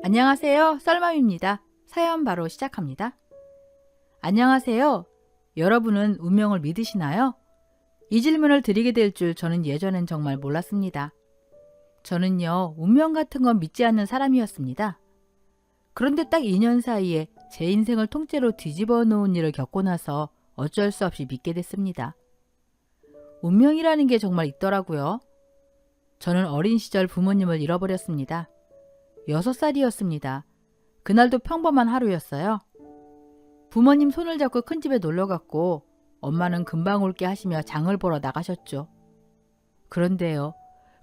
안녕하세요. 썰맘입니다. 사연 바로 시작합니다. 안녕하세요. 여러분은 운명을 믿으시나요? 이 질문을 드리게 될 줄 저는 예전엔 정말 몰랐습니다. 저는요, 운명 같은 건 믿지 않는 사람이었습니다. 그런데 딱 2년 사이에 제 인생을 통째로 뒤집어 놓은 일을 겪고 나서 어쩔 수 없이 믿게 됐습니다. 운명이라는 게 정말 있더라고요. 저는 어린 시절 부모님을 잃어버렸습니다. 6살이었습니다. 그날도 평범한 하루였어요. 부모님 손을 잡고 큰 집에 놀러 갔고 엄마는 금방 올게 하시며 장을 보러 나가셨죠. 그런데요,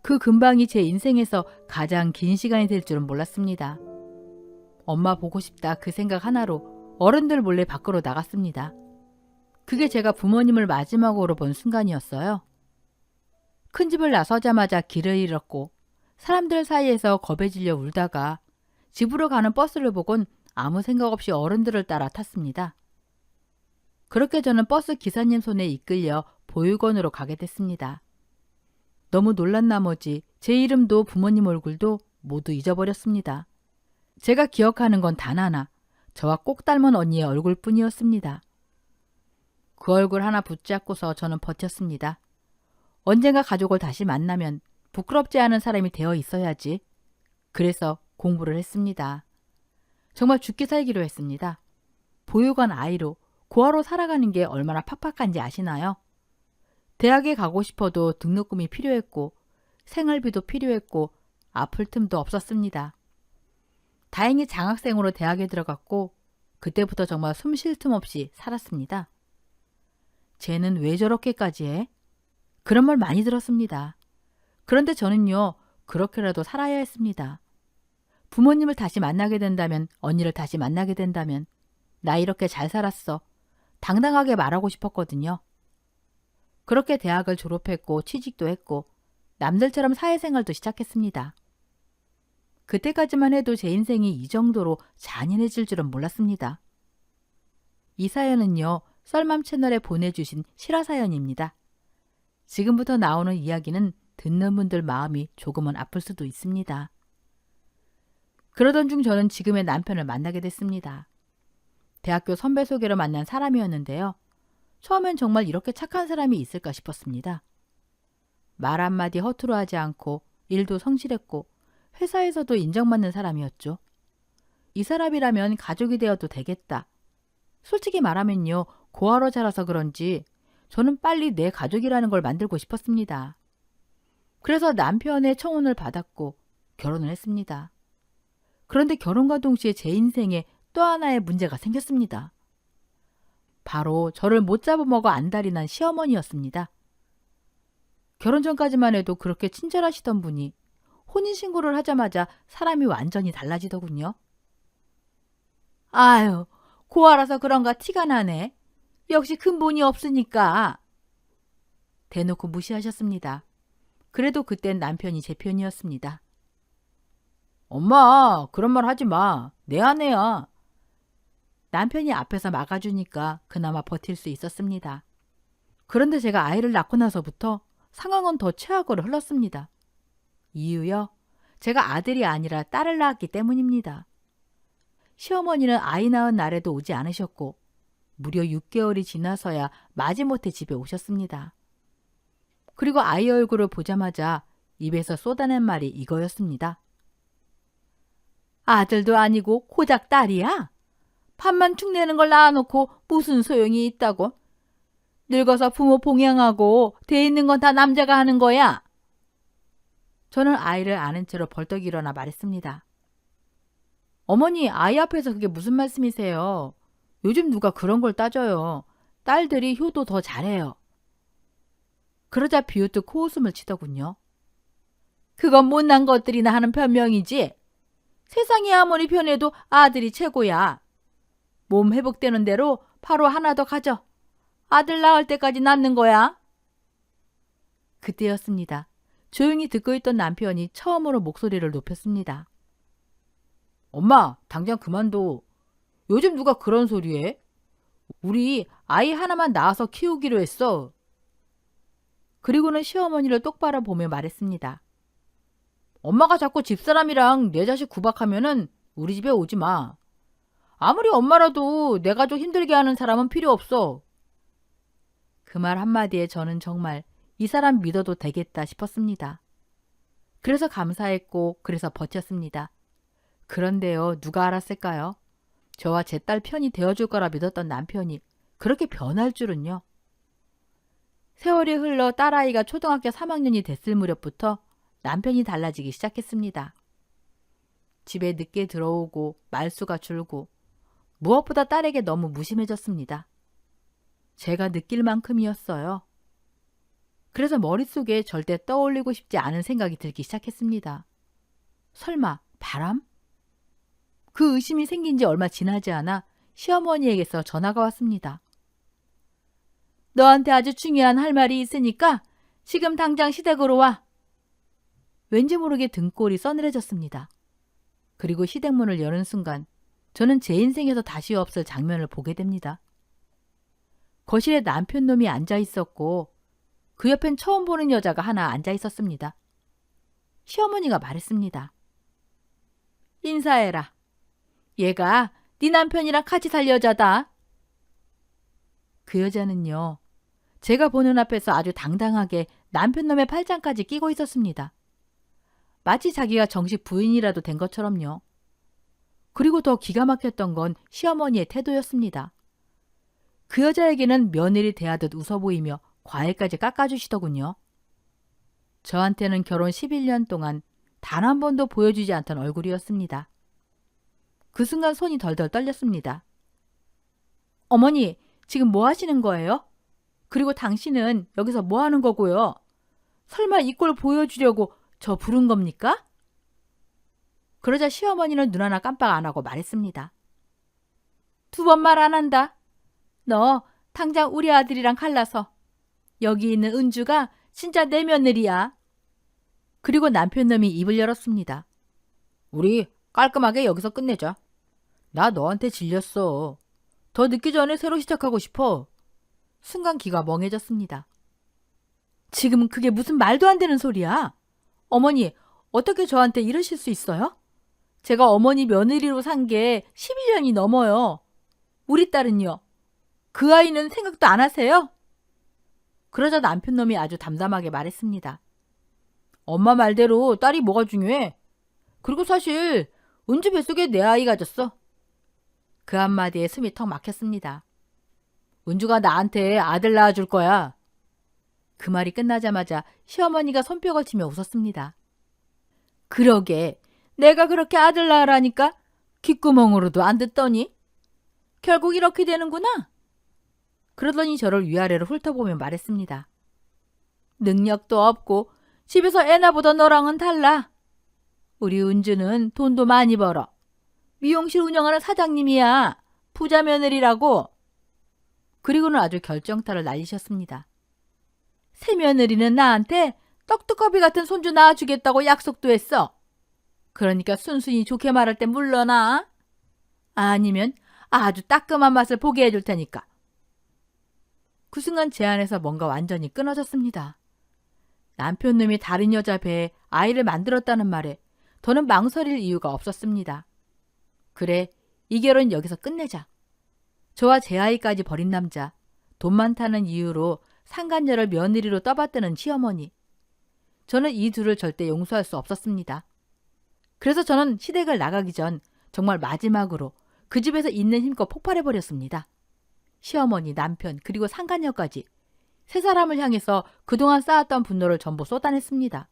그 금방이 제 인생에서 가장 긴 시간이 될 줄은 몰랐습니다. 엄마 보고 싶다 그 생각 하나로 어른들 몰래 밖으로 나갔습니다. 그게 제가 부모님을 마지막으로 본 순간이었어요. 큰 집을 나서자마자 길을 잃었고 사람들 사이에서 겁에 질려 울다가 집으로 가는 버스를 보곤 아무 생각 없이 어른들을 따라 탔습니다. 그렇게 저는 버스 기사님 손에 이끌려 보육원으로 가게 됐습니다. 너무 놀란 나머지 제 이름도 부모님 얼굴도 모두 잊어버렸습니다. 제가 기억하는 건 단 하나, 저와 꼭 닮은 언니의 얼굴뿐이었습니다. 그 얼굴 하나 붙잡고서 저는 버텼습니다. 언젠가 가족을 다시 만나면 부끄럽지 않은 사람이 되어 있어야지. 그래서 공부를 했습니다. 정말 죽기 살기로 했습니다. 보육원 아이로 고아로 살아가는 게 얼마나 팍팍한지 아시나요? 대학에 가고 싶어도 등록금이 필요했고 생활비도 필요했고 아플 틈도 없었습니다. 다행히 장학생으로 대학에 들어갔고 그때부터 정말 숨 쉴 틈 없이 살았습니다. 쟤는 왜 저렇게까지 해? 그런 말 많이 들었습니다. 그런데 저는요, 그렇게라도 살아야 했습니다. 부모님을 다시 만나게 된다면, 언니를 다시 만나게 된다면 나 이렇게 잘 살았어. 당당하게 말하고 싶었거든요. 그렇게 대학을 졸업했고 취직도 했고 남들처럼 사회생활도 시작했습니다. 그때까지만 해도 제 인생이 이 정도로 잔인해질 줄은 몰랐습니다. 이 사연은요, 썰맘 채널에 보내주신 실화사연입니다. 지금부터 나오는 이야기는 듣는 분들 마음이 조금은 아플 수도 있습니다. 그러던 중 저는 지금의 남편을 만나게 됐습니다. 대학교 선배 소개로 만난 사람이었는데요. 처음엔 정말 이렇게 착한 사람이 있을까 싶었습니다. 말 한마디 허투루 하지 않고 일도 성실했고 회사에서도 인정받는 사람이었죠. 이 사람이라면 가족이 되어도 되겠다. 솔직히 말하면요, 고아로 자라서 그런지 저는 빨리 내 가족이라는 걸 만들고 싶었습니다. 그래서 남편의 청혼을 받았고 결혼을 했습니다. 그런데 결혼과 동시에 제 인생에 또 하나의 문제가 생겼습니다. 바로 저를 못 잡아먹어 안달이 난 시어머니였습니다. 결혼 전까지만 해도 그렇게 친절하시던 분이 혼인신고를 하자마자 사람이 완전히 달라지더군요. 아유, 고아라서 그런가 티가 나네. 역시 근본이 없으니까. 대놓고 무시하셨습니다. 그래도 그땐 남편이 제 편이었습니다. 엄마, 그런 말 하지 마. 내 아내야. 남편이 앞에서 막아주니까 그나마 버틸 수 있었습니다. 그런데 제가 아이를 낳고 나서부터 상황은 더 최악으로 흘렀습니다. 이유요? 제가 아들이 아니라 딸을 낳았기 때문입니다. 시어머니는 아이 낳은 날에도 오지 않으셨고 무려 6개월이 지나서야 마지못해 집에 오셨습니다. 그리고 아이 얼굴을 보자마자 입에서 쏟아낸 말이 이거였습니다. 아들도 아니고 고작 딸이야? 밥만 축내는 걸 낳아놓고 무슨 소용이 있다고? 늙어서 부모 봉양하고 돼 있는 건 다 남자가 하는 거야. 저는 아이를 안은 채로 벌떡 일어나 말했습니다. 어머니, 아이 앞에서 그게 무슨 말씀이세요? 요즘 누가 그런 걸 따져요. 딸들이 효도 더 잘해요. 그러자 비웃듯 코웃음을 치더군요. 그건 못난 것들이나 하는 변명이지. 세상이 아무리 변해도 아들이 최고야. 몸 회복되는 대로 바로 하나 더 가져. 아들 낳을 때까지 낳는 거야. 그때였습니다. 조용히 듣고 있던 남편이 처음으로 목소리를 높였습니다. 엄마, 당장 그만둬. 요즘 누가 그런 소리 해? 우리 아이 하나만 낳아서 키우기로 했어. 그리고는 시어머니를 똑바로 보며 말했습니다. 엄마가 자꾸 집사람이랑 내 자식 구박하면은 우리 집에 오지 마. 아무리 엄마라도 내 가족 힘들게 하는 사람은 필요 없어. 그 말 한마디에 저는 정말 이 사람 믿어도 되겠다 싶었습니다. 그래서 감사했고 그래서 버텼습니다. 그런데요, 누가 알았을까요? 저와 제 딸 편이 되어줄 거라 믿었던 남편이 그렇게 변할 줄은요. 세월이 흘러 딸아이가 초등학교 3학년이 됐을 무렵부터 남편이 달라지기 시작했습니다. 집에 늦게 들어오고 말수가 줄고 무엇보다 딸에게 너무 무심해졌습니다. 제가 느낄 만큼이었어요. 그래서 머릿속에 절대 떠올리고 싶지 않은 생각이 들기 시작했습니다. 설마 바람? 그 의심이 생긴 지 얼마 지나지 않아 시어머니에게서 전화가 왔습니다. 너한테 아주 중요한 할 말이 있으니까 지금 당장 시댁으로 와. 왠지 모르게 등골이 서늘해졌습니다. 그리고 시댁문을 여는 순간 저는 제 인생에서 다시 없을 장면을 보게 됩니다. 거실에 남편 놈이 앉아 있었고 그 옆엔 처음 보는 여자가 하나 앉아 있었습니다. 시어머니가 말했습니다. 인사해라. 얘가 네 남편이랑 같이 살 여자다. 그 여자는요, 제가 보는 앞에서 아주 당당하게 남편 놈의 팔짱까지 끼고 있었습니다. 마치 자기가 정식 부인이라도 된 것처럼요. 그리고 더 기가 막혔던 건 시어머니의 태도였습니다. 그 여자에게는 며느리 대하듯 웃어 보이며 과일까지 깎아주시더군요. 저한테는 결혼 11년 동안 단 한 번도 보여주지 않던 얼굴이었습니다. 그 순간 손이 덜덜 떨렸습니다. 어머니, 지금 뭐 하시는 거예요? 그리고 당신은 여기서 뭐 하는 거고요? 설마 이 꼴 보여주려고 저 부른 겁니까? 그러자 시어머니는 눈 하나 깜빡 안 하고 말했습니다. 2번 말 안 한다. 너 당장 우리 아들이랑 갈라서. 여기 있는 은주가 진짜 내 며느리야. 그리고 남편 놈이 입을 열었습니다. 우리 깔끔하게 여기서 끝내자. 나 너한테 질렸어. 더 늦기 전에 새로 시작하고 싶어. 순간 귀가 멍해졌습니다. 지금은 그게 무슨 말도 안 되는 소리야. 어머니, 어떻게 저한테 이러실 수 있어요? 제가 어머니 며느리로 산 게 11년이 넘어요. 우리 딸은요? 그 아이는 생각도 안 하세요? 그러자 남편 놈이 아주 담담하게 말했습니다. 엄마 말대로 딸이 뭐가 중요해? 그리고 사실 은주 뱃속에 내 아이가 졌어. 그 한마디에 숨이 턱 막혔습니다. 은주가 나한테 아들 낳아줄 거야. 그 말이 끝나자마자 시어머니가 손뼉을 치며 웃었습니다. 그러게, 내가 그렇게 아들 낳으라니까 귓구멍으로도 안 듣더니 결국 이렇게 되는구나. 그러더니 저를 위아래로 훑어보며 말했습니다. 능력도 없고 집에서 애나 보던 너랑은 달라. 우리 은주는 돈도 많이 벌어. 미용실 운영하는 사장님이야. 부자 며느리라고. 그리고는 아주 결정타를 날리셨습니다. 새 며느리는 나한테 떡두꺼비 같은 손주 낳아주겠다고 약속도 했어. 그러니까 순순히 좋게 말할 때 물러나. 아니면 아주 따끔한 맛을 보게 해줄 테니까. 그 순간 제 안에서 뭔가 완전히 끊어졌습니다. 남편 놈이 다른 여자 배에 아이를 만들었다는 말에 더는 망설일 이유가 없었습니다. 그래, 이 결혼 여기서 끝내자. 저와 제 아이까지 버린 남자, 돈 많다는 이유로 상간녀를 며느리로 떠받드는 시어머니. 저는 이 둘을 절대 용서할 수 없었습니다. 그래서 저는 시댁을 나가기 전 정말 마지막으로 그 집에서 있는 힘껏 폭발해버렸습니다. 시어머니, 남편, 그리고 상간녀까지 세 사람을 향해서 그동안 쌓았던 분노를 전부 쏟아냈습니다.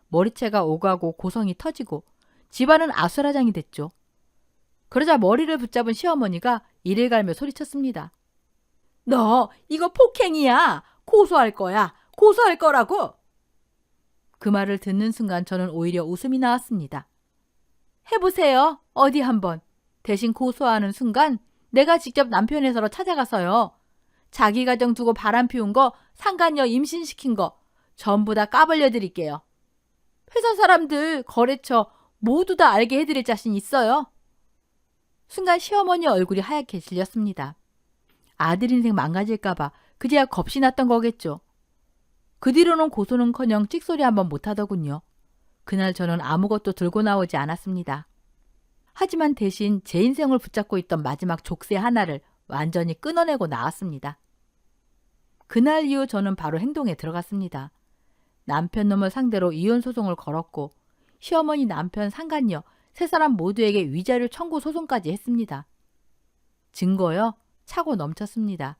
머리채가 오가고 고성이 터지고 집안은 아수라장이 됐죠. 그러자 머리를 붙잡은 시어머니가 이를 갈며 소리쳤습니다. 너 이거 폭행이야. 고소할 거야. 고소할 거라고. 그 말을 듣는 순간 저는 오히려 웃음이 나왔습니다. 해보세요. 어디 한번. 대신 고소하는 순간 내가 직접 남편 회사로 찾아가서요. 자기 가정 두고 바람 피운 거, 상간녀 임신시킨 거 전부 다 까발려 드릴게요. 회사 사람들, 거래처 모두 다 알게 해드릴 자신 있어요. 순간 시어머니 얼굴이 하얗게 질렸습니다. 아들 인생 망가질까봐 그제야 겁이 났던 거겠죠. 그 뒤로는 고소는커녕 찍소리 한번 못하더군요. 그날 저는 아무것도 들고 나오지 않았습니다. 하지만 대신 제 인생을 붙잡고 있던 마지막 족쇄 하나를 완전히 끊어내고 나왔습니다. 그날 이후 저는 바로 행동에 들어갔습니다. 남편 놈을 상대로 이혼 소송을 걸었고 시어머니, 남편, 상간녀 세 사람 모두에게 위자료 청구 소송까지 했습니다. 증거요? 차고 넘쳤습니다.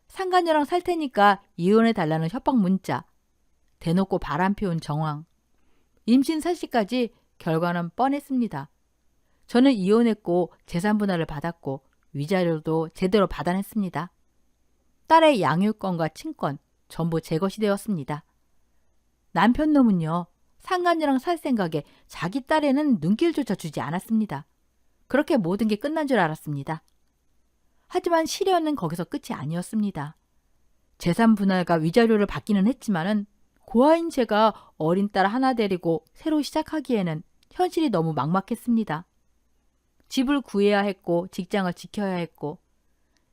상간녀랑 살 테니까 이혼해달라는 협박 문자, 대놓고 바람 피운 정황, 임신 사실까지. 결과는 뻔했습니다. 저는 이혼했고 재산 분할을 받았고 위자료도 제대로 받아냈습니다. 딸의 양육권과 친권 전부 제 것이 되었습니다. 남편 놈은요, 상간녀랑 살 생각에 자기 딸에는 눈길조차 주지 않았습니다. 그렇게 모든 게 끝난 줄 알았습니다. 하지만 시련은 거기서 끝이 아니었습니다. 재산 분할과 위자료를 받기는 했지만은 고아인 제가 어린 딸 하나 데리고 새로 시작하기에는 현실이 너무 막막했습니다. 집을 구해야 했고 직장을 지켜야 했고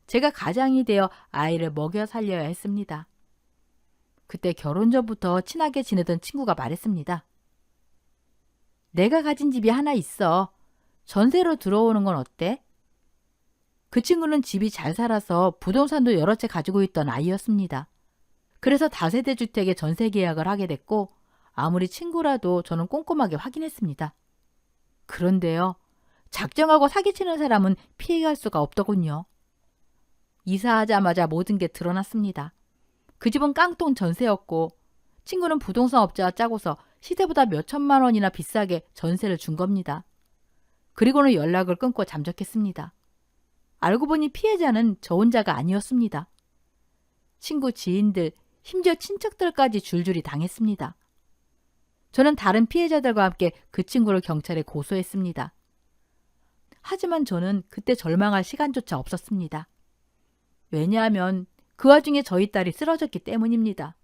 제가 가장이 되어 아이를 먹여 살려야 했습니다. 그때 결혼 전부터 친하게 지내던 친구가 말했습니다. 내가 가진 집이 하나 있어. 전세로 들어오는 건 어때? 그 친구는 집이 잘 살아서 부동산도 여러 채 가지고 있던 아이였습니다. 그래서 다세대 주택에 전세 계약을 하게 됐고 아무리 친구라도 저는 꼼꼼하게 확인했습니다. 그런데요, 작정하고 사기치는 사람은 피해갈 수가 없더군요. 이사하자마자 모든 게 드러났습니다. 그 집은 깡통 전세였고 친구는 부동산 업자와 짜고서 시세보다 몇 천만 원이나 비싸게 전세를 준 겁니다. 그리고는 연락을 끊고 잠적했습니다. 알고 보니 피해자는 저 혼자가 아니었습니다. 친구, 지인들, 심지어 친척들까지 줄줄이 당했습니다. 저는 다른 피해자들과 함께 그 친구를 경찰에 고소했습니다. 하지만 저는 그때 절망할 시간조차 없었습니다. 왜냐하면 그 와중에 저희 딸이 쓰러졌기 때문입니다.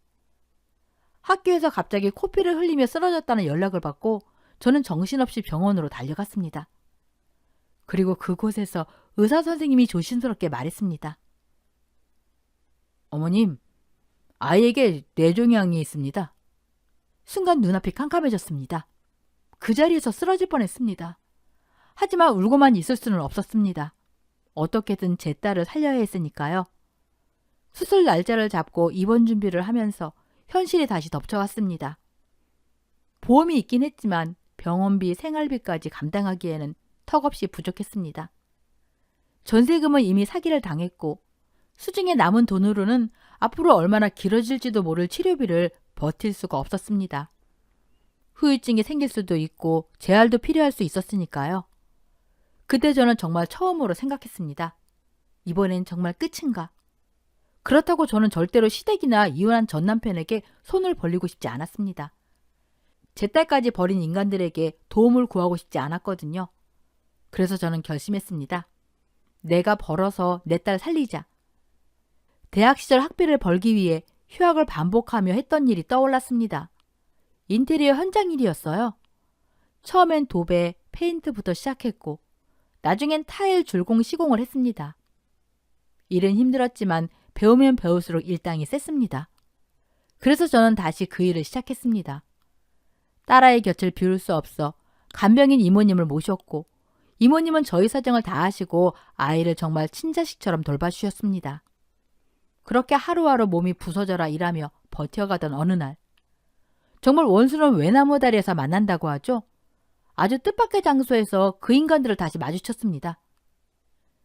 학교에서 갑자기 코피를 흘리며 쓰러졌다는 연락을 받고 저는 정신없이 병원으로 달려갔습니다. 그리고 그곳에서 의사 선생님이 조심스럽게 말했습니다. 어머님, 아이에게 뇌종양이 있습니다. 순간 눈앞이 캄캄해졌습니다. 그 자리에서 쓰러질 뻔했습니다. 하지만 울고만 있을 수는 없었습니다. 어떻게든 제 딸을 살려야 했으니까요. 수술 날짜를 잡고 입원 준비를 하면서 현실이 다시 덮쳐왔습니다. 보험이 있긴 했지만 병원비, 생활비까지 감당하기에는 턱없이 부족했습니다. 전세금은 이미 사기를 당했고 수중에 남은 돈으로는 앞으로 얼마나 길어질지도 모를 치료비를 버틸 수가 없었습니다. 후유증이 생길 수도 있고 재활도 필요할 수 있었으니까요. 그때 저는 정말 처음으로 생각했습니다. 이번엔 정말 끝인가? 그렇다고 저는 절대로 시댁이나 이혼한 전 남편에게 손을 벌리고 싶지 않았습니다. 제 딸까지 버린 인간들에게 도움을 구하고 싶지 않았거든요. 그래서 저는 결심했습니다. 내가 벌어서 내 딸 살리자. 대학 시절 학비를 벌기 위해 휴학을 반복하며 했던 일이 떠올랐습니다. 인테리어 현장 일이었어요. 처음엔 도배, 페인트부터 시작했고 나중엔 타일, 줄공, 시공을 했습니다. 일은 힘들었지만 배우면 배울수록 일당이 셌습니다. 그래서 저는 다시 그 일을 시작했습니다. 딸아이 곁을 비울 수 없어 간병인 이모님을 모셨고 이모님은 저희 사정을 다 하시고 아이를 정말 친자식처럼 돌봐주셨습니다. 그렇게 하루하루 몸이 부서져라 일하며 버텨가던 어느 날 정말 원수는 외나무 다리에서 만난다고 하죠. 아주 뜻밖의 장소에서 그 인간들을 다시 마주쳤습니다.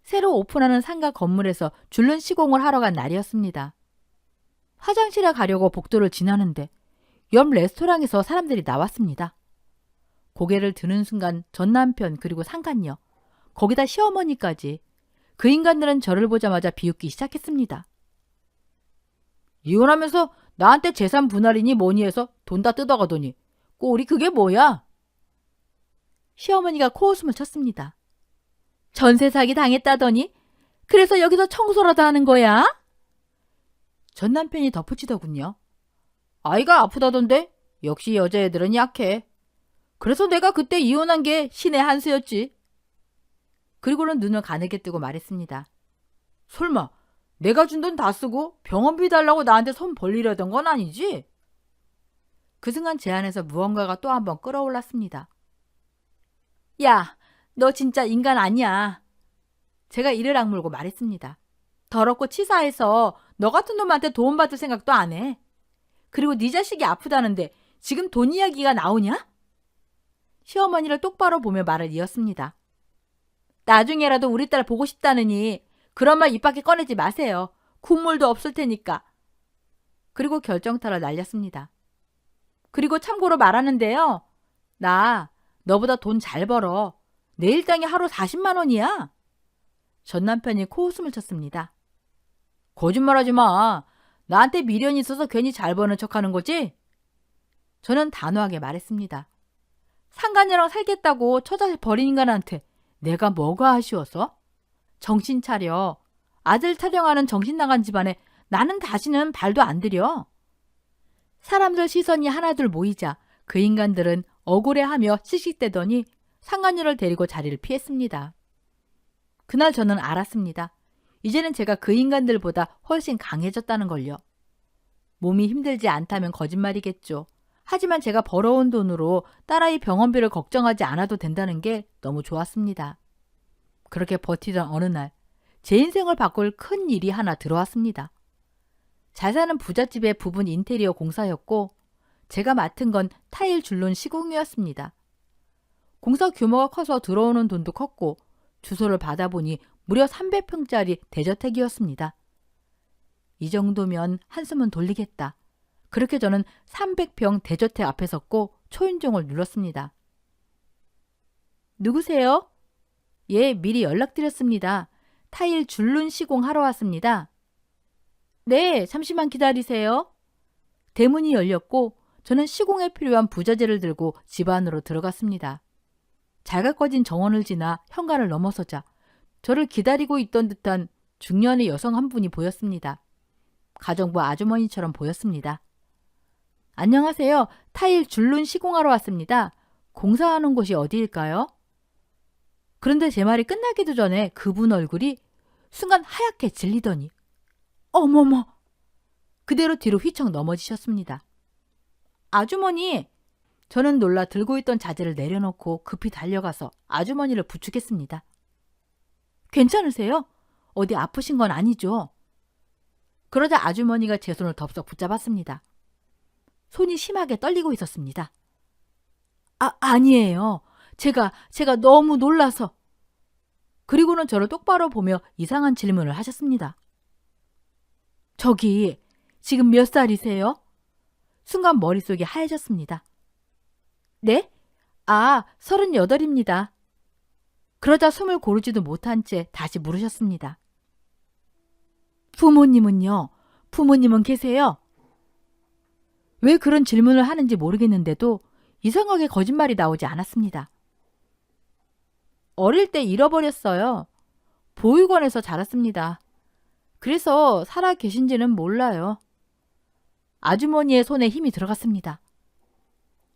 새로 오픈하는 상가 건물에서 줄눈 시공을 하러 간 날이었습니다. 화장실에 가려고 복도를 지나는데 옆 레스토랑에서 사람들이 나왔습니다. 고개를 드는 순간 전 남편 그리고 상간녀, 거기다 시어머니까지 그 인간들은 저를 보자마자 비웃기 시작했습니다. 이혼하면서 나한테 재산 분할이니 뭐니 해서 돈 다 뜯어가더니 꼴이 그게 뭐야? 시어머니가 코웃음을 쳤습니다. 전세 사기 당했다더니 그래서 여기서 청소라도 하는 거야? 전 남편이 덧붙이더군요. 아이가 아프다던데 역시 여자애들은 약해. 그래서 내가 그때 이혼한 게 신의 한 수였지. 그리고는 눈을 가늘게 뜨고 말했습니다. 설마 내가 준 돈 다 쓰고 병원비 달라고 나한테 손 벌리려던 건 아니지? 그 순간 제 안에서 무언가가 또 한 번 끌어올랐습니다. 야, 너 진짜 인간 아니야. 제가 이를 악물고 말했습니다. 더럽고 치사해서 너 같은 놈한테 도움받을 생각도 안 해. 그리고 네 자식이 아프다는데 지금 돈 이야기가 나오냐? 시어머니를 똑바로 보며 말을 이었습니다. 나중에라도 우리 딸 보고 싶다느니 그런 말 입 밖에 꺼내지 마세요. 국물도 없을 테니까. 그리고 결정타를 날렸습니다. 그리고 참고로 말하는데요. 나 너보다 돈 잘 벌어. 내 일당이 하루 40만 원이야. 전 남편이 코웃음을 쳤습니다. 거짓말하지 마. 나한테 미련이 있어서 괜히 잘 버는 척하는 거지? 저는 단호하게 말했습니다. 상간녀랑 살겠다고 처자식 버린 인간한테 내가 뭐가 아쉬워서? 정신 차려. 아들 타령하는 정신 나간 집안에 나는 다시는 발도 안 들여. 사람들 시선이 하나둘 모이자 그 인간들은 억울해하며 씩씩대더니 상간녀를 데리고 자리를 피했습니다. 그날 저는 알았습니다. 이제는 제가 그 인간들보다 훨씬 강해졌다는 걸요. 몸이 힘들지 않다면 거짓말이겠죠. 하지만 제가 벌어온 돈으로 딸아이 병원비를 걱정하지 않아도 된다는 게 너무 좋았습니다. 그렇게 버티던 어느 날 제 인생을 바꿀 큰 일이 하나 들어왔습니다. 잘 사는 부잣집의 부분 인테리어 공사였고 제가 맡은 건 타일 줄눈 시공이었습니다. 공사 규모가 커서 들어오는 돈도 컸고 주소를 받아보니 무려 300평짜리 대저택이었습니다. 이 정도면 한숨은 돌리겠다. 그렇게 저는 300평 대저택 앞에 섰고 초인종을 눌렀습니다. 누구세요? 예, 미리 연락드렸습니다. 타일 줄눈 시공하러 왔습니다. 네, 잠시만 기다리세요. 대문이 열렸고 저는 시공에 필요한 부자재를 들고 집 안으로 들어갔습니다. 잘가 꺼진 정원을 지나 현관을 넘어서자 저를 기다리고 있던 듯한 중년의 여성 한 분이 보였습니다. 가정부 아주머니처럼 보였습니다. 안녕하세요. 타일 줄눈 시공하러 왔습니다. 공사하는 곳이 어디일까요? 그런데 제 말이 끝나기도 전에 그분 얼굴이 순간 하얗게 질리더니 어머머! 그대로 뒤로 휘청 넘어지셨습니다. 아주머니! 저는 놀라 들고 있던 자재를 내려놓고 급히 달려가서 아주머니를 부축했습니다. 괜찮으세요? 어디 아프신 건 아니죠? 그러자 아주머니가 제 손을 덥석 붙잡았습니다. 손이 심하게 떨리고 있었습니다. 아니에요. 제가 너무 놀라서. 그리고는 저를 똑바로 보며 이상한 질문을 하셨습니다. 저기, 지금 몇 살이세요? 순간 머릿속이 하얘졌습니다. 네? 38입니다. 그러자 숨을 고르지도 못한 채 다시 물으셨습니다. 부모님은요? 부모님은 계세요? 왜 그런 질문을 하는지 모르겠는데도 이상하게 거짓말이 나오지 않았습니다. 어릴 때 잃어버렸어요. 보육원에서 자랐습니다. 그래서 살아 계신지는 몰라요. 아주머니의 손에 힘이 들어갔습니다.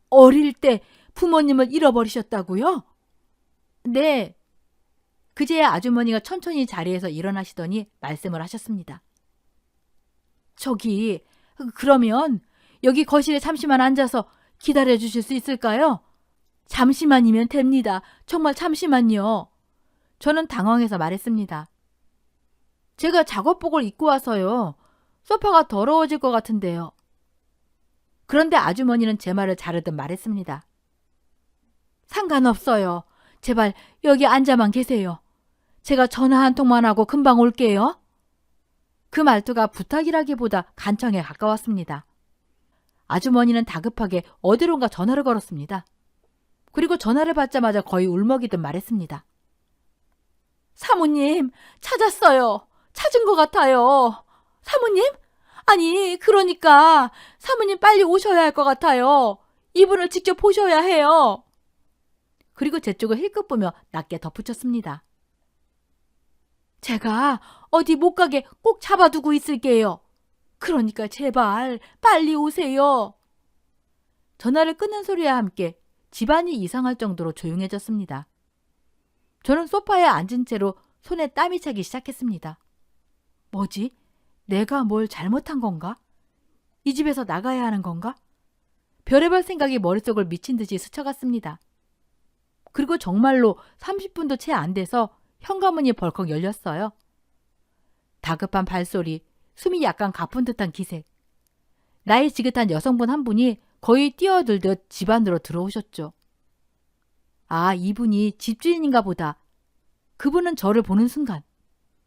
어릴 때 부모님을 잃어버리셨다고요? 네. 그제야 아주머니가 천천히 자리에서 일어나시더니 말씀을 하셨습니다. 저기, 그러면 여기 거실에 잠시만 앉아서 기다려 주실 수 있을까요? 잠시만이면 됩니다. 정말 잠시만요. 저는 당황해서 말했습니다. 제가 작업복을 입고 와서요. 소파가 더러워질 것 같은데요. 그런데 아주머니는 제 말을 자르듯 말했습니다. 상관없어요. 제발 여기 앉아만 계세요. 제가 전화 한 통만 하고 금방 올게요. 그 말투가 부탁이라기보다 간청에 가까웠습니다. 아주머니는 다급하게 어디론가 전화를 걸었습니다. 그리고 전화를 받자마자 거의 울먹이듯 말했습니다. 사모님, 찾았어요. 찾은 것 같아요. 사모님? 아니, 그러니까 사모님 빨리 오셔야 할 것 같아요. 이분을 직접 보셔야 해요. 그리고 제 쪽을 힐끗 보며 낮게 덧붙였습니다. 제가 어디 못 가게 꼭 잡아두고 있을게요. 그러니까 제발 빨리 오세요. 전화를 끊는 소리와 함께 집안이 이상할 정도로 조용해졌습니다. 저는 소파에 앉은 채로 손에 땀이 차기 시작했습니다. 뭐지? 내가 뭘 잘못한 건가? 이 집에서 나가야 하는 건가? 별의별 생각이 머릿속을 미친 듯이 스쳐갔습니다. 그리고 정말로 30분도 채 안 돼서 현관문이 벌컥 열렸어요. 다급한 발소리, 숨이 약간 가쁜 듯한 기색. 나이 지긋한 여성분 한 분이 거의 뛰어들듯 집 안으로 들어오셨죠. 아, 이분이 집주인인가 보다. 그분은 저를 보는 순간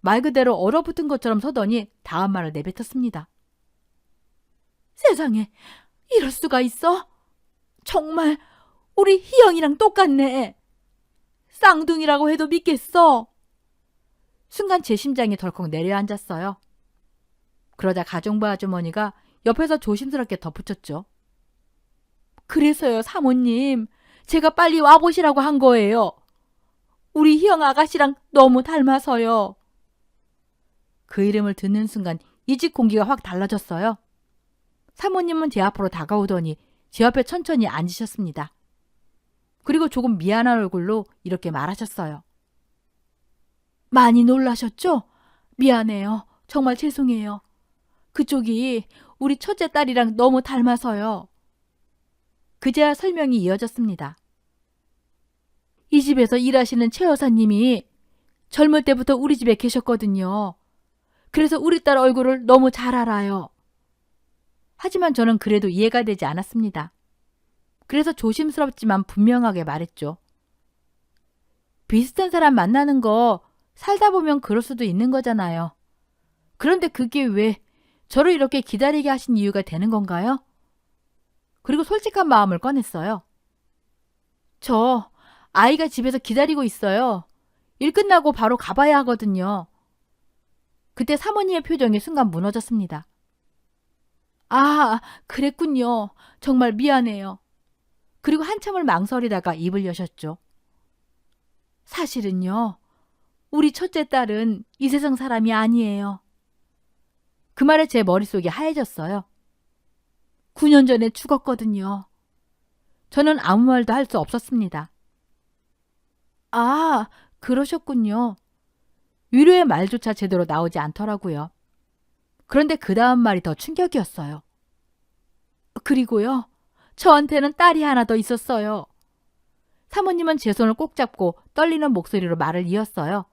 말 그대로 얼어붙은 것처럼 서더니 다음 말을 내뱉었습니다. 세상에, 이럴 수가 있어? 정말 우리 희영이랑 똑같네. 쌍둥이라고 해도 믿겠어. 순간 제 심장이 덜컥 내려앉았어요. 그러자 가정부 아주머니가 옆에서 조심스럽게 덧붙였죠. 그래서요, 사모님. 제가 빨리 와보시라고 한 거예요. 우리 희영 아가씨랑 너무 닮아서요. 그 이름을 듣는 순간 이 집 공기가 확 달라졌어요. 사모님은 제 앞으로 다가오더니 제 옆에 천천히 앉으셨습니다. 그리고 조금 미안한 얼굴로 이렇게 말하셨어요. 많이 놀라셨죠? 미안해요. 정말 죄송해요. 그쪽이 우리 첫째 딸이랑 너무 닮아서요. 그제야 설명이 이어졌습니다. 이 집에서 일하시는 최 여사님이 젊을 때부터 우리 집에 계셨거든요. 그래서 우리 딸 얼굴을 너무 잘 알아요. 하지만 저는 그래도 이해가 되지 않았습니다. 그래서 조심스럽지만 분명하게 말했죠. 비슷한 사람 만나는 거 살다 보면 그럴 수도 있는 거잖아요. 그런데 그게 왜 저를 이렇게 기다리게 하신 이유가 되는 건가요? 그리고 솔직한 마음을 꺼냈어요. 저 아이가 집에서 기다리고 있어요. 일 끝나고 바로 가봐야 하거든요. 그때 사모님의 표정이 순간 무너졌습니다. 아, 그랬군요. 정말 미안해요. 그리고 한참을 망설이다가 입을 여셨죠. 사실은요, 우리 첫째 딸은 이 세상 사람이 아니에요. 그 말에 제 머릿속이 하얘졌어요. 9년 전에 죽었거든요. 저는 아무 말도 할 수 없었습니다. 아, 그러셨군요. 위로의 말조차 제대로 나오지 않더라고요. 그런데 그 다음 말이 더 충격이었어요. 그리고요, 저한테는 딸이 하나 더 있었어요. 사모님은 제 손을 꼭 잡고 떨리는 목소리로 말을 이었어요.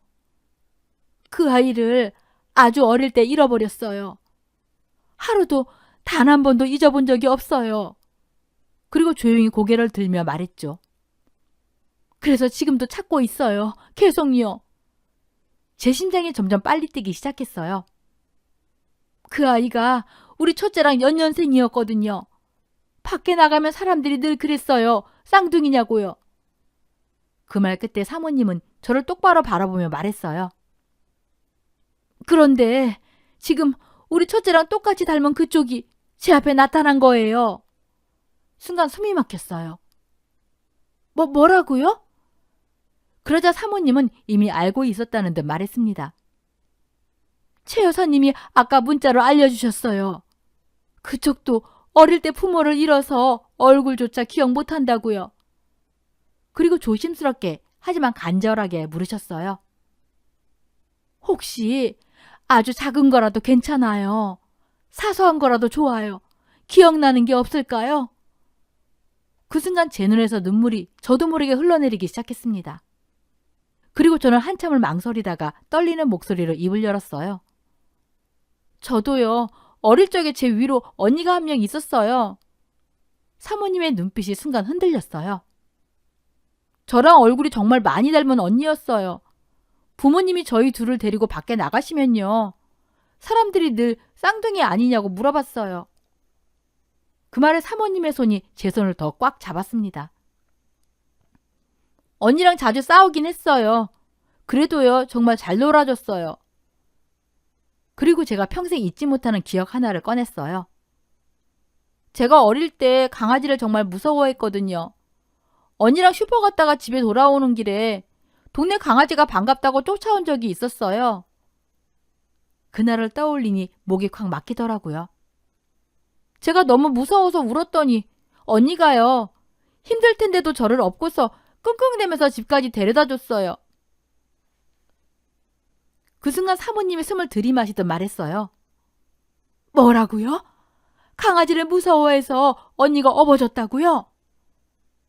그 아이를 아주 어릴 때 잃어버렸어요. 하루도 단 한 번도 잊어본 적이 없어요. 그리고 조용히 고개를 들며 말했죠. 그래서 지금도 찾고 있어요. 계속요. 제 심장이 점점 빨리 뛰기 시작했어요. 그 아이가 우리 첫째랑 연년생이었거든요. 밖에 나가면 사람들이 늘 그랬어요. 쌍둥이냐고요. 그 말 끝에 사모님은 저를 똑바로 바라보며 말했어요. 그런데 지금 우리 첫째랑 똑같이 닮은 그쪽이 제 앞에 나타난 거예요. 순간 숨이 막혔어요. 뭐라고요? 그러자 사모님은 이미 알고 있었다는 듯 말했습니다. 최 여사님이 아까 문자로 알려주셨어요. 그쪽도 어릴 때 부모를 잃어서 얼굴조차 기억 못한다고요. 그리고 조심스럽게 하지만 간절하게 물으셨어요. 혹시 아주 작은 거라도 괜찮아요. 사소한 거라도 좋아요. 기억나는 게 없을까요? 그 순간 제 눈에서 눈물이 저도 모르게 흘러내리기 시작했습니다. 그리고 저는 한참을 망설이다가 떨리는 목소리로 입을 열었어요. 저도요. 어릴 적에 제 위로 언니가 한 명 있었어요. 사모님의 눈빛이 순간 흔들렸어요. 저랑 얼굴이 정말 많이 닮은 언니였어요. 부모님이 저희 둘을 데리고 밖에 나가시면요. 사람들이 늘 쌍둥이 아니냐고 물어봤어요. 그 말에 사모님의 손이 제 손을 더 꽉 잡았습니다. 언니랑 자주 싸우긴 했어요. 그래도요, 정말 잘 놀아줬어요. 그리고 제가 평생 잊지 못하는 기억 하나를 꺼냈어요. 제가 어릴 때 강아지를 정말 무서워했거든요. 언니랑 슈퍼 갔다가 집에 돌아오는 길에 동네 강아지가 반갑다고 쫓아온 적이 있었어요. 그날을 떠올리니 목이 콱 막히더라고요. 제가 너무 무서워서 울었더니 언니가요. 힘들 텐데도 저를 업고서 끙끙대면서 집까지 데려다 줬어요. 그 순간 사모님이 숨을 들이마시듯 말했어요. 뭐라고요? 강아지를 무서워해서 언니가 업어줬다고요?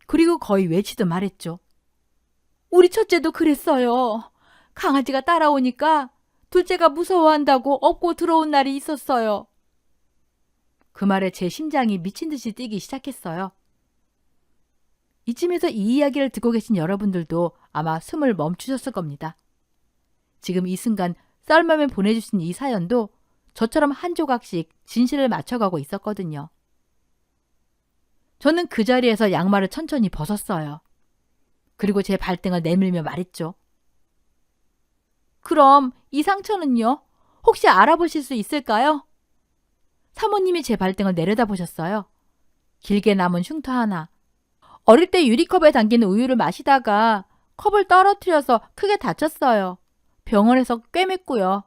그리고 거의 외치듯 말했죠. 우리 첫째도 그랬어요. 강아지가 따라오니까 둘째가 무서워한다고 업고 들어온 날이 있었어요. 그 말에 제 심장이 미친 듯이 뛰기 시작했어요. 이쯤에서 이 이야기를 듣고 계신 여러분들도 아마 숨을 멈추셨을 겁니다. 지금 이 순간 썰맘에 보내주신 이 사연도 저처럼 한 조각씩 진실을 맞춰가고 있었거든요. 저는 그 자리에서 양말을 천천히 벗었어요. 그리고 제 발등을 내밀며 말했죠. 그럼 이 상처는요? 혹시 알아보실 수 있을까요? 사모님이 제 발등을 내려다보셨어요. 길게 남은 흉터 하나. 어릴 때 유리컵에 담긴 우유를 마시다가 컵을 떨어뜨려서 크게 다쳤어요. 병원에서 꿰맸고요.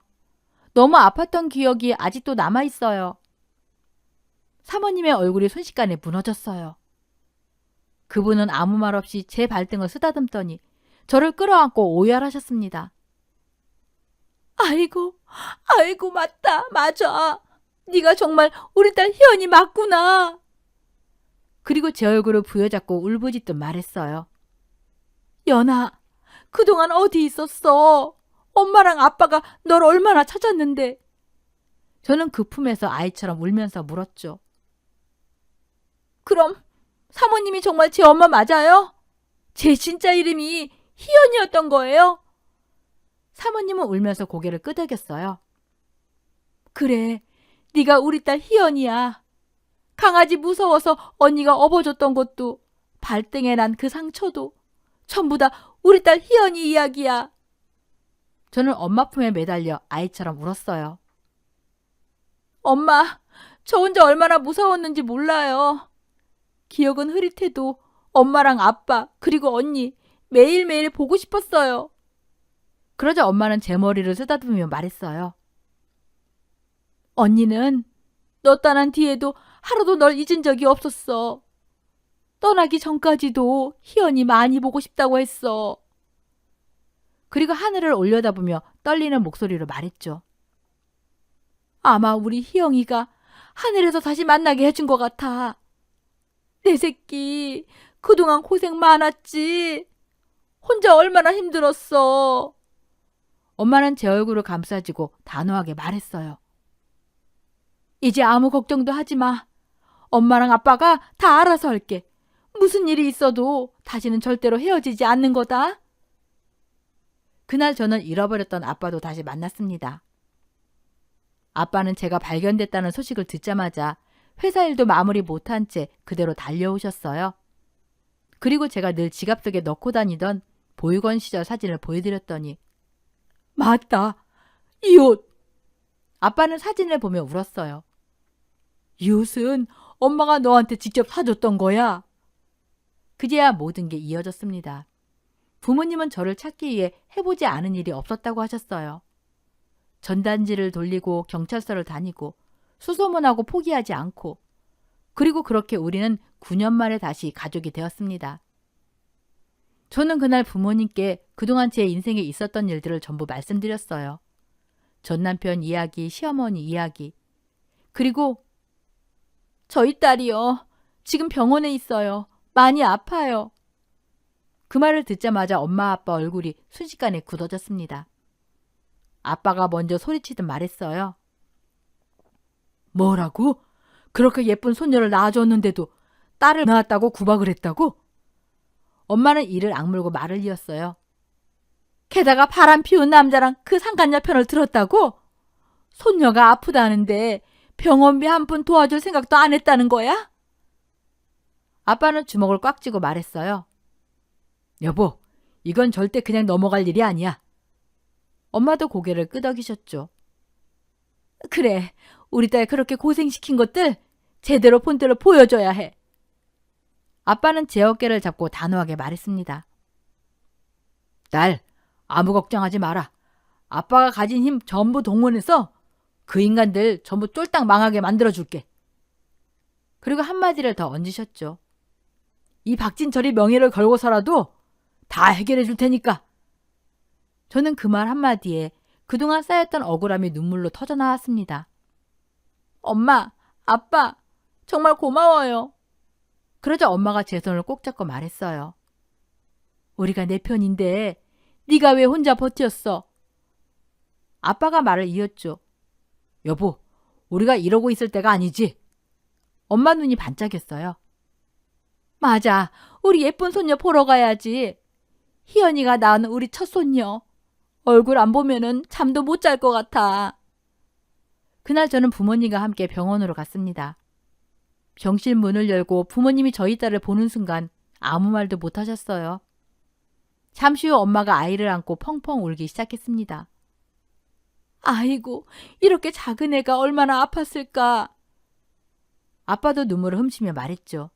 너무 아팠던 기억이 아직도 남아있어요. 사모님의 얼굴이 순식간에 무너졌어요. 그분은 아무 말 없이 제 발등을 쓰다듬더니 저를 끌어안고 오열하셨습니다. 아이고 맞아. 네가 정말 우리 딸 희연이 맞구나. 그리고 제 얼굴을 부여잡고 울부짖듯 말했어요. 연아, 그동안 어디 있었어? 엄마랑 아빠가 널 얼마나 찾았는데. 저는 그 품에서 아이처럼 울면서 물었죠. 그럼 사모님이 정말 제 엄마 맞아요? 제 진짜 이름이 희연이었던 거예요? 사모님은 울면서 고개를 끄덕였어요. 그래, 네가 우리 딸 희연이야. 강아지 무서워서 언니가 업어줬던 것도, 발등에 난 그 상처도 전부 다 우리 딸 희연이 이야기야. 저는 엄마 품에 매달려 아이처럼 울었어요. 엄마, 저 혼자 얼마나 무서웠는지 몰라요. 기억은 흐릿해도 엄마랑 아빠 그리고 언니 매일매일 보고 싶었어요. 그러자 엄마는 제 머리를 쓰다듬으며 말했어요. 언니는 너 떠난 뒤에도 하루도 널 잊은 적이 없었어. 떠나기 전까지도 희연이 많이 보고 싶다고 했어. 그리고 하늘을 올려다보며 떨리는 목소리로 말했죠. 아마 우리 희영이가 하늘에서 다시 만나게 해준 것 같아. 내 새끼, 그동안 고생 많았지. 혼자 얼마나 힘들었어. 엄마는 제 얼굴을 감싸주고 단호하게 말했어요. 이제 아무 걱정도 하지 마. 엄마랑 아빠가 다 알아서 할게. 무슨 일이 있어도 다시는 절대로 헤어지지 않는 거다. 그날 저는 잃어버렸던 아빠도 다시 만났습니다. 아빠는 제가 발견됐다는 소식을 듣자마자 회사 일도 마무리 못한 채 그대로 달려오셨어요. 그리고 제가 늘 지갑 속에 넣고 다니던 보육원 시절 사진을 보여드렸더니 맞다, 이 옷. 아빠는 사진을 보며 울었어요. 이 옷은 엄마가 너한테 직접 사줬던 거야. 그제야 모든 게 이어졌습니다. 부모님은 저를 찾기 위해 해보지 않은 일이 없었다고 하셨어요. 전단지를 돌리고 경찰서를 다니고 수소문하고 포기하지 않고, 그리고 그렇게 우리는 9년 만에 다시 가족이 되었습니다. 저는 그날 부모님께 그동안 제 인생에 있었던 일들을 전부 말씀드렸어요. 전 남편 이야기, 시어머니 이야기, 그리고 저희 딸이요. 지금 병원에 있어요. 많이 아파요. 그 말을 듣자마자 엄마 아빠 얼굴이 순식간에 굳어졌습니다. 아빠가 먼저 소리치듯 말했어요. 뭐라고? 그렇게 예쁜 손녀를 낳아줬는데도 딸을 낳았다고 구박을 했다고? 엄마는 이를 악물고 말을 이었어요. 게다가 바람 피운 남자랑 그 상간녀 편을 들었다고? 손녀가 아프다는데 병원비 한 푼 도와줄 생각도 안 했다는 거야? 아빠는 주먹을 꽉 쥐고 말했어요. 여보, 이건 절대 그냥 넘어갈 일이 아니야. 엄마도 고개를 끄덕이셨죠. 그래, 우리 딸 그렇게 고생시킨 것들 제대로 본때로 보여줘야 해. 아빠는 제 어깨를 잡고 단호하게 말했습니다. 딸, 아무 걱정하지 마라. 아빠가 가진 힘 전부 동원해서 그 인간들 전부 쫄딱 망하게 만들어줄게. 그리고 한마디를 더 얹으셨죠. 이 박진철이 명예를 걸고서라도 다 해결해 줄 테니까. 저는 그 말 한마디에 그동안 쌓였던 억울함이 눈물로 터져나왔습니다. 엄마, 아빠, 정말 고마워요. 그러자 엄마가 제 손을 꼭 잡고 말했어요. 우리가 내 편인데 네가 왜 혼자 버텼어? 아빠가 말을 이었죠. 여보, 우리가 이러고 있을 때가 아니지. 엄마 눈이 반짝였어요. 맞아, 우리 예쁜 손녀 보러 가야지. 희연이가 낳은 우리 첫 손녀. 얼굴 안 보면은 잠도 못 잘 것 같아. 그날 저는 부모님과 함께 병원으로 갔습니다. 병실 문을 열고 부모님이 저희 딸을 보는 순간 아무 말도 못 하셨어요. 잠시 후 엄마가 아이를 안고 펑펑 울기 시작했습니다. 아이고, 이렇게 작은 애가 얼마나 아팠을까. 아빠도 눈물을 훔치며 말했죠.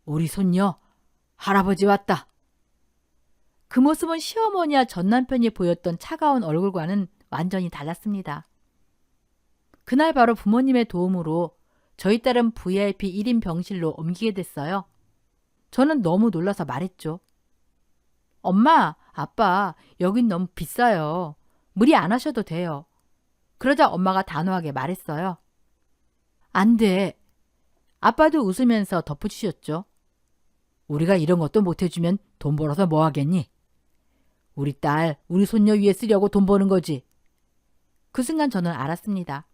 우리 손녀, 할아버지 왔다. 그 모습은 시어머니와 전남편이 보였던 차가운 얼굴과는 완전히 달랐습니다. 그날 바로 부모님의 도움으로 저희 딸은 VIP 1인 병실로 옮기게 됐어요. 저는 너무 놀라서 말했죠. 엄마, 아빠, 여긴 너무 비싸요. 무리 안 하셔도 돼요. 그러자 엄마가 단호하게 말했어요. 안 돼. 아빠도 웃으면서 덧붙이셨죠. 우리가 이런 것도 못 해주면 돈 벌어서 뭐 하겠니? 우리 딸, 우리 손녀 위해 쓰려고 돈 버는 거지. 그 순간 저는 알았습니다.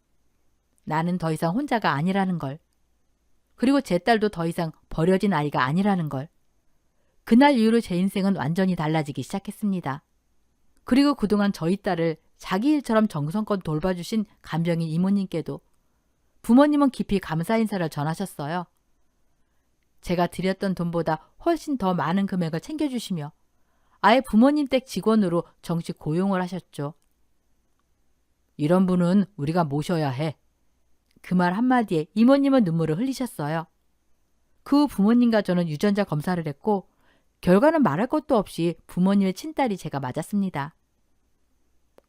나는 더 이상 혼자가 아니라는 걸. 그리고 제 딸도 더 이상 버려진 아이가 아니라는 걸. 그날 이후로 제 인생은 완전히 달라지기 시작했습니다. 그리고 그동안 저희 딸을 자기 일처럼 정성껏 돌봐주신 간병인 이모님께도 부모님은 깊이 감사 인사를 전하셨어요. 제가 드렸던 돈보다 훨씬 더 많은 금액을 챙겨주시며 아예 부모님 댁 직원으로 정식 고용을 하셨죠. 이런 분은 우리가 모셔야 해. 그 말 한마디에 이모님은 눈물을 흘리셨어요. 그 후 부모님과 저는 유전자 검사를 했고 결과는 말할 것도 없이 부모님의 친딸이 제가 맞았습니다.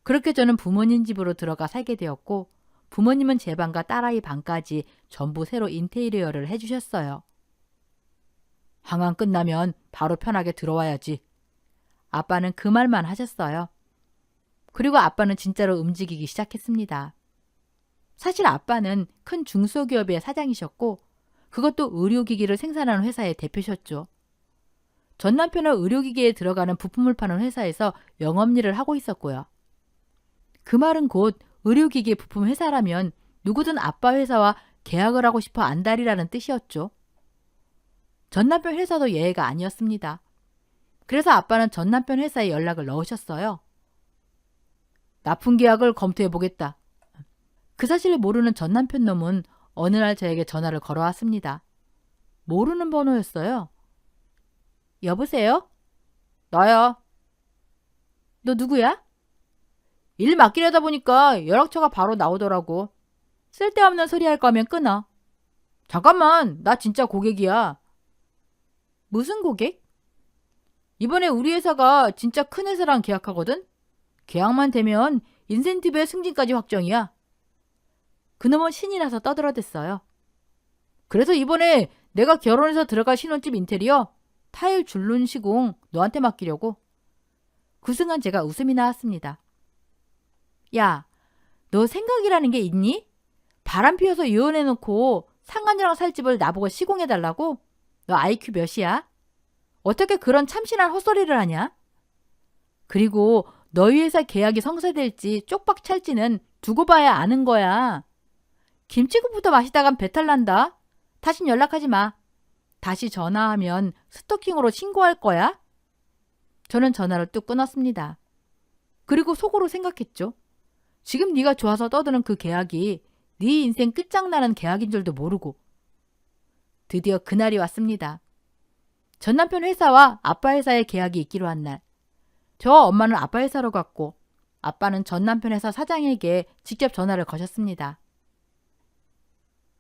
그렇게 저는 부모님 집으로 들어가 살게 되었고 부모님은 제 방과 딸아이 방까지 전부 새로 인테리어를 해주셨어요. 항암 끝나면 바로 편하게 들어와야지. 아빠는 그 말만 하셨어요. 그리고 아빠는 진짜로 움직이기 시작했습니다. 사실 아빠는 큰 중소기업의 사장이셨고 그것도 의료기기를 생산하는 회사의 대표셨죠. 전 남편은 의료기기에 들어가는 부품을 파는 회사에서 영업일을 하고 있었고요. 그 말은 곧 의료기기 부품 회사라면 누구든 아빠 회사와 계약을 하고 싶어 안달이라는 뜻이었죠. 전 남편 회사도 예외가 아니었습니다. 그래서 아빠는 전 남편 회사에 연락을 넣으셨어요. 납품 계약을 검토해보겠다. 그 사실을 모르는 전 남편 놈은 어느 날 저에게 전화를 걸어왔습니다. 모르는 번호였어요. 여보세요? 나야. 너 누구야? 일 맡기려다 보니까 연락처가 바로 나오더라고. 쓸데없는 소리 할 거면 끊어. 잠깐만, 나 진짜 고객이야. 무슨 고객? 이번에 우리 회사가 진짜 큰 회사랑 계약하거든? 계약만 되면 인센티브의 승진까지 확정이야. 그놈은 신이 나서 떠들어댔어요. 그래서 이번에 내가 결혼해서 들어갈 신혼집 인테리어 타일 줄눈 시공 너한테 맡기려고. 그 순간 제가 웃음이 나왔습니다. 야, 너 생각이라는 게 있니? 바람 피워서 이혼해놓고 상간녀랑 살 집을 나보고 시공해달라고? 너 IQ 몇이야? 어떻게 그런 참신한 헛소리를 하냐? 그리고 너희 회사 계약이 성사될지 쪽박 찰지는 두고 봐야 아는 거야. 김치국부터 마시다간 배탈 난다. 다신 연락하지 마. 다시 전화하면 스토킹으로 신고할 거야. 저는 전화를 뚝 끊었습니다. 그리고 속으로 생각했죠. 지금 네가 좋아서 떠드는 그 계약이 네 인생 끝장나는 계약인 줄도 모르고. 드디어 그날이 왔습니다. 전 남편 회사와 아빠 회사의 계약이 있기로 한 날. 저와 엄마는 아빠 회사로 갔고 아빠는 전 남편 회사 사장에게 직접 전화를 거셨습니다.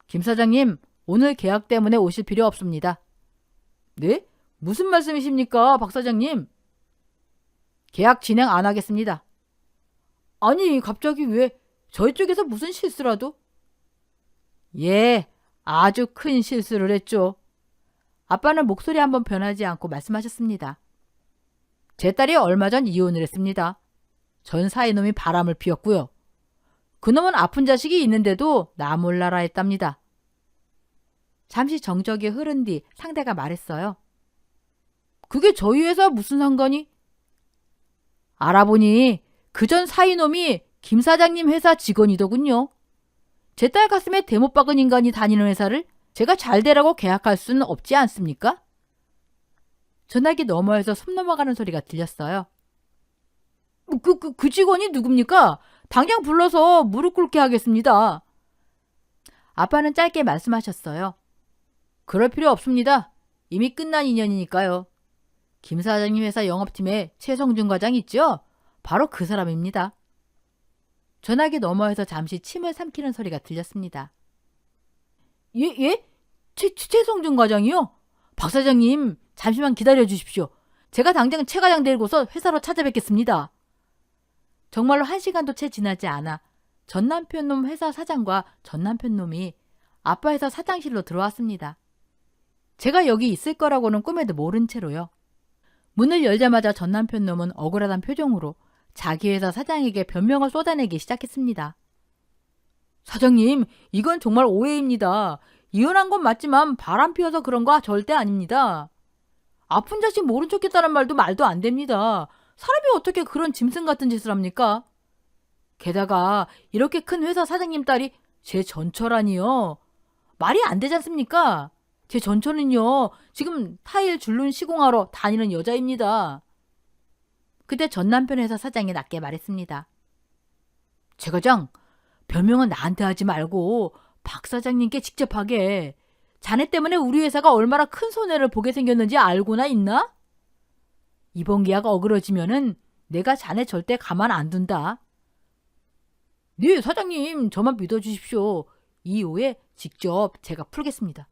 김 사장님, 오늘 계약 때문에 오실 필요 없습니다. 네? 무슨 말씀이십니까, 박 사장님? 계약 진행 안 하겠습니다. 아니, 갑자기 왜 저희 쪽에서 무슨 실수라도? 예, 아주 큰 실수를 했죠. 아빠는 목소리 한번 변하지 않고 말씀하셨습니다. 제 딸이 얼마 전 이혼을 했습니다. 전 사이놈이 바람을 피웠고요. 그놈은 아픈 자식이 있는데도 나 몰라라 했답니다. 잠시 정적이 흐른 뒤 상대가 말했어요. 그게 저희 회사 무슨 상관이? 알아보니 그전 사이놈이 김 사장님 회사 직원이더군요. 제 딸 가슴에 대못 박은 인간이 다니는 회사를 제가 잘 되라고 계약할 수는 없지 않습니까? 전화기 너머에서 숨 넘어가는 소리가 들렸어요. 그 직원이 누굽니까? 당장 불러서 무릎 꿇게 하겠습니다. 아빠는 짧게 말씀하셨어요. 그럴 필요 없습니다. 이미 끝난 인연이니까요. 김 사장님 회사 영업팀에 최성준 과장 있죠? 바로 그 사람입니다. 전화기 너머에서 잠시 침을 삼키는 소리가 들렸습니다. 예? 최성준 과장이요? 박 사장님, 잠시만 기다려 주십시오. 제가 당장 최 과장 데리고서 회사로 찾아뵙겠습니다. 정말로 1시간도 채 지나지 않아 전 남편 놈 회사 사장과 전 남편 놈이 아빠 회사 사장실로 들어왔습니다. 제가 여기 있을 거라고는 꿈에도 모른 채로요. 문을 열자마자 전 남편 놈은 억울하단 표정으로 자기 회사 사장에게 변명을 쏟아내기 시작했습니다. 사장님, 이건 정말 오해입니다. 이혼한 건 맞지만 바람 피워서 그런 거 절대 아닙니다. 아픈 자식 모른 척했다는 말도 안 됩니다. 사람이 어떻게 그런 짐승 같은 짓을 합니까? 게다가 이렇게 큰 회사 사장님 딸이 제 전처라니요. 말이 안 되지 않습니까? 제 전처는요, 지금 타일 줄눈 시공하러 다니는 여자입니다. 그때 전 남편 회사 사장이 낮게 말했습니다. 최 과장, 변명은 나한테 하지 말고 박 사장님께 직접 하게. 자네 때문에 우리 회사가 얼마나 큰 손해를 보게 생겼는지 알고나 있나? 이번 계약 어그러지면은 내가 자네 절대 가만 안 둔다. 네, 사장님, 저만 믿어주십시오. 이후에 직접 제가 풀겠습니다.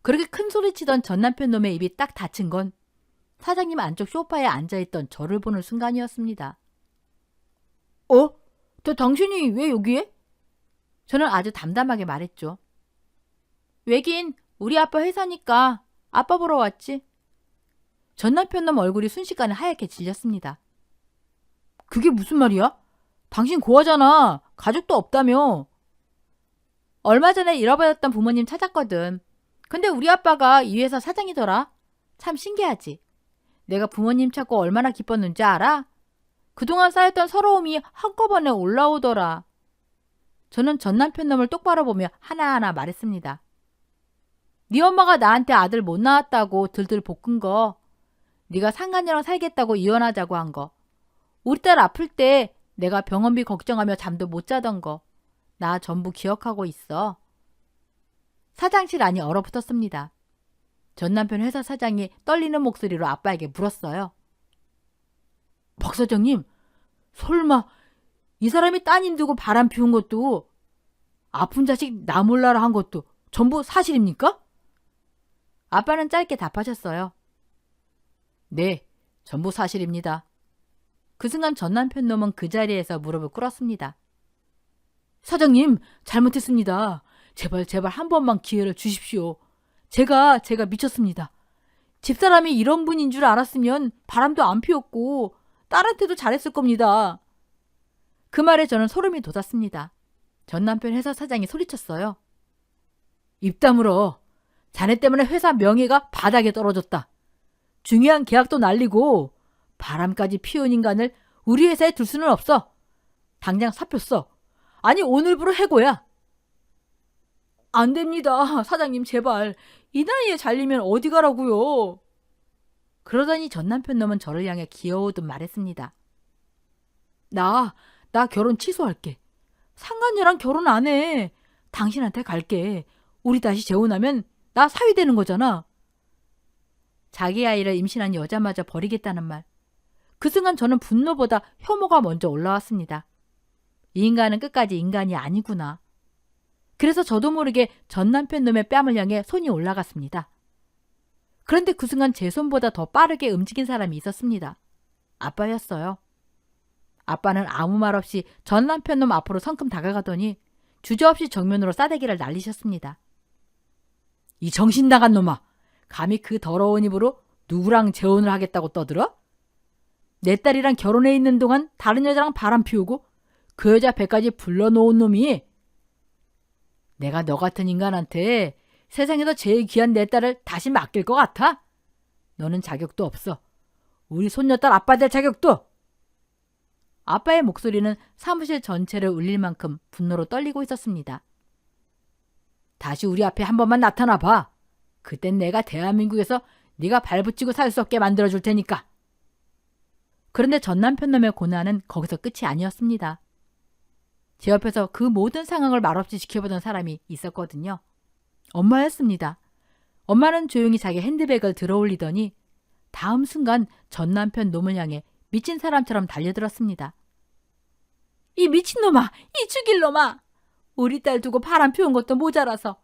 그렇게 큰 소리치던 전 남편 놈의 입이 딱 닫힌 건 사장님 안쪽 소파에 앉아있던 저를 보는 순간이었습니다. 당신이 왜 여기에? 저는 아주 담담하게 말했죠. 왜긴 우리 아빠 회사니까 아빠 보러 왔지. 전 남편 놈 얼굴이 순식간에 하얗게 질렸습니다. 그게 무슨 말이야? 당신 고아잖아. 가족도 없다며. 얼마 전에 잃어버렸던 부모님 찾았거든. 근데 우리 아빠가 이 회사 사장이더라. 참 신기하지. 내가 부모님 찾고 얼마나 기뻤는지 알아? 그동안 쌓였던 서러움이 한꺼번에 올라오더라. 저는 전 남편 놈을 똑바로 보며 하나하나 말했습니다. 네 엄마가 나한테 아들 못 낳았다고 들들 볶은 거, 네가 상간녀랑 살겠다고 이혼하자고 한 거, 우리 딸 아플 때 내가 병원비 걱정하며 잠도 못 자던 거, 나 전부 기억하고 있어. 사장실 안이 얼어붙었습니다. 전 남편 회사 사장이 떨리는 목소리로 아빠에게 물었어요. 박 사장님, 설마 이 사람이 따님 두고 바람 피운 것도, 아픈 자식 나 몰라라 한 것도 전부 사실입니까? 아빠는 짧게 답하셨어요. 네, 전부 사실입니다. 그 순간 전 남편 놈은 그 자리에서 무릎을 꿇었습니다. 사장님, 잘못했습니다. 제발 한 번만 기회를 주십시오. 제가 미쳤습니다. 집사람이 이런 분인 줄 알았으면 바람도 안 피웠고 딸한테도 잘했을 겁니다. 그 말에 저는 소름이 돋았습니다. 전 남편 회사 사장이 소리쳤어요. 입 다물어. 자네 때문에 회사 명예가 바닥에 떨어졌다. 중요한 계약도 날리고 바람까지 피운 인간을 우리 회사에 둘 수는 없어. 당장 사표 써. 아니, 오늘부로 해고야. 안 됩니다. 사장님, 제발. 이 나이에 잘리면 어디 가라고요. 그러더니 전 남편 놈은 저를 향해 귀여우듯 말했습니다. 나 결혼 취소할게. 상간녀랑 결혼 안 해. 당신한테 갈게. 우리 다시 재혼하면 나 사위 되는 거잖아. 자기 아이를 임신한 여자마저 버리겠다는 말. 그 순간 저는 분노보다 혐오가 먼저 올라왔습니다. 이 인간은 끝까지 인간이 아니구나. 그래서 저도 모르게 전 남편 놈의 뺨을 향해 손이 올라갔습니다. 그런데 그 순간 제 손보다 더 빠르게 움직인 사람이 있었습니다. 아빠였어요. 아빠는 아무 말 없이 전 남편 놈 앞으로 성큼 다가가더니 주저없이 정면으로 싸대기를 날리셨습니다. 이 정신 나간 놈아! 감히 그 더러운 입으로 누구랑 재혼을 하겠다고 떠들어? 내 딸이랑 결혼해 있는 동안 다른 여자랑 바람 피우고 그 여자 배까지 불러놓은 놈이, 내가 너 같은 인간한테 세상에서 제일 귀한 내 딸을 다시 맡길 것 같아? 너는 자격도 없어. 우리 손녀딸 아빠 될 자격도! 아빠의 목소리는 사무실 전체를 울릴 만큼 분노로 떨리고 있었습니다. 다시 우리 앞에 한 번만 나타나 봐. 그땐 내가 대한민국에서 네가 발붙이고 살 수 없게 만들어줄 테니까. 그런데 전 남편 놈의 고난은 거기서 끝이 아니었습니다. 제 옆에서 그 모든 상황을 말없이 지켜보던 사람이 있었거든요. 엄마였습니다. 엄마는 조용히 자기 핸드백을 들어올리더니 다음 순간 전 남편 놈을 향해 미친 사람처럼 달려들었습니다. 이 미친놈아! 이 죽일 놈아! 우리 딸 두고 바람 피운 것도 모자라서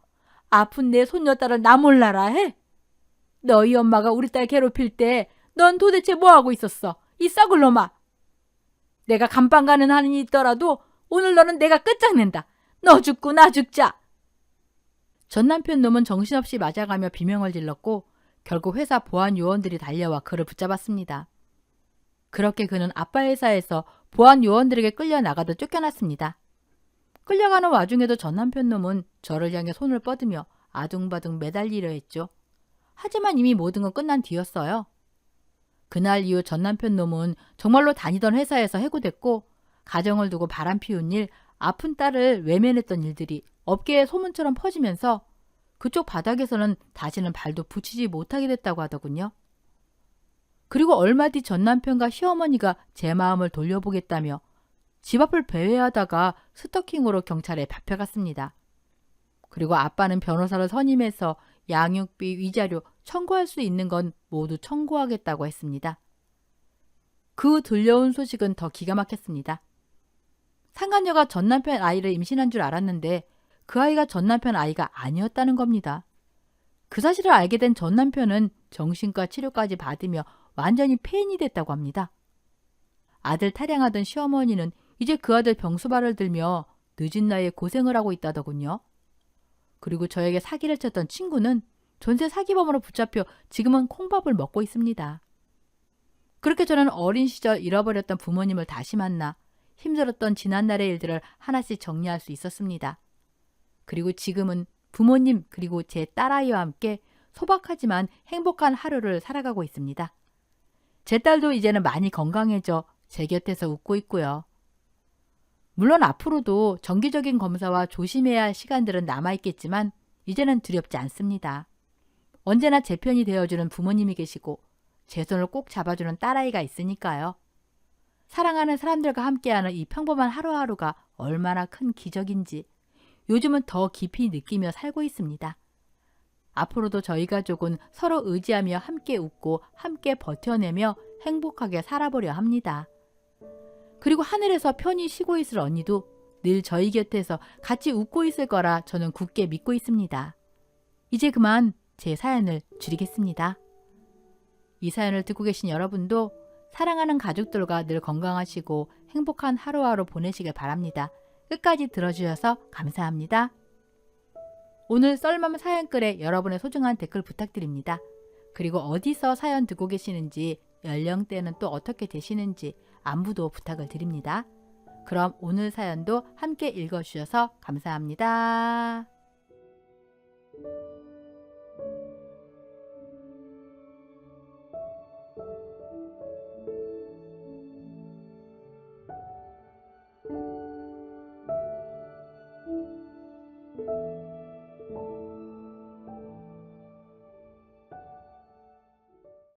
아픈 내 손녀딸을 나 몰라라 해? 너희 엄마가 우리 딸 괴롭힐 때 넌 도대체 뭐하고 있었어? 이 썩을 놈아! 내가 감방 가는 한이 있더라도 오늘 너는 내가 끝장낸다. 너 죽고 나 죽자. 전 남편 놈은 정신없이 맞아가며 비명을 질렀고 결국 회사 보안 요원들이 달려와 그를 붙잡았습니다. 그렇게 그는 아빠 회사에서 보안 요원들에게 끌려나가다 쫓겨났습니다. 끌려가는 와중에도 전 남편 놈은 저를 향해 손을 뻗으며 아둥바둥 매달리려 했죠. 하지만 이미 모든 건 끝난 뒤였어요. 그날 이후 전 남편 놈은 정말로 다니던 회사에서 해고됐고 가정을 두고 바람 피운 일, 아픈 딸을 외면했던 일들이 업계에 소문처럼 퍼지면서 그쪽 바닥에서는 다시는 발도 붙이지 못하게 됐다고 하더군요. 그리고 얼마 뒤 전 남편과 시어머니가 제 마음을 돌려보겠다며 집 앞을 배회하다가 스토킹으로 경찰에 잡혀갔습니다. 그리고 아빠는 변호사를 선임해서 양육비, 위자료 청구할 수 있는 건 모두 청구하겠다고 했습니다. 그 들려온 소식은 더 기가 막혔습니다. 상간녀가 전 남편 아이를 임신한 줄 알았는데 그 아이가 전 남편 아이가 아니었다는 겁니다. 그 사실을 알게 된 전 남편은 정신과 치료까지 받으며 완전히 폐인이 됐다고 합니다. 아들 타령하던 시어머니는 이제 그 아들 병수발을 들며 늦은 나이에 고생을 하고 있다더군요. 그리고 저에게 사기를 쳤던 친구는 전세 사기범으로 붙잡혀 지금은 콩밥을 먹고 있습니다. 그렇게 저는 어린 시절 잃어버렸던 부모님을 다시 만나 힘들었던 지난날의 일들을 하나씩 정리할 수 있었습니다. 그리고 지금은 부모님 그리고 제 딸아이와 함께 소박하지만 행복한 하루를 살아가고 있습니다. 제 딸도 이제는 많이 건강해져 제 곁에서 웃고 있고요. 물론 앞으로도 정기적인 검사와 조심해야 할 시간들은 남아있겠지만 이제는 두렵지 않습니다. 언제나 제 편이 되어주는 부모님이 계시고 제 손을 꼭 잡아주는 딸아이가 있으니까요. 사랑하는 사람들과 함께하는 이 평범한 하루하루가 얼마나 큰 기적인지 요즘은 더 깊이 느끼며 살고 있습니다. 앞으로도 저희 가족은 서로 의지하며 함께 웃고 함께 버텨내며 행복하게 살아보려 합니다. 그리고 하늘에서 편히 쉬고 있을 언니도 늘 저희 곁에서 같이 웃고 있을 거라 저는 굳게 믿고 있습니다. 이제 그만 제 사연을 줄이겠습니다. 이 사연을 듣고 계신 여러분도 사랑하는 가족들과 늘 건강하시고 행복한 하루하루 보내시길 바랍니다. 끝까지 들어주셔서 감사합니다. 오늘 썰맘 사연글에 여러분의 소중한 댓글 부탁드립니다. 그리고 어디서 사연 듣고 계시는지, 연령대는 또 어떻게 되시는지 안부도 부탁을 드립니다. 그럼 오늘 사연도 함께 읽어주셔서 감사합니다.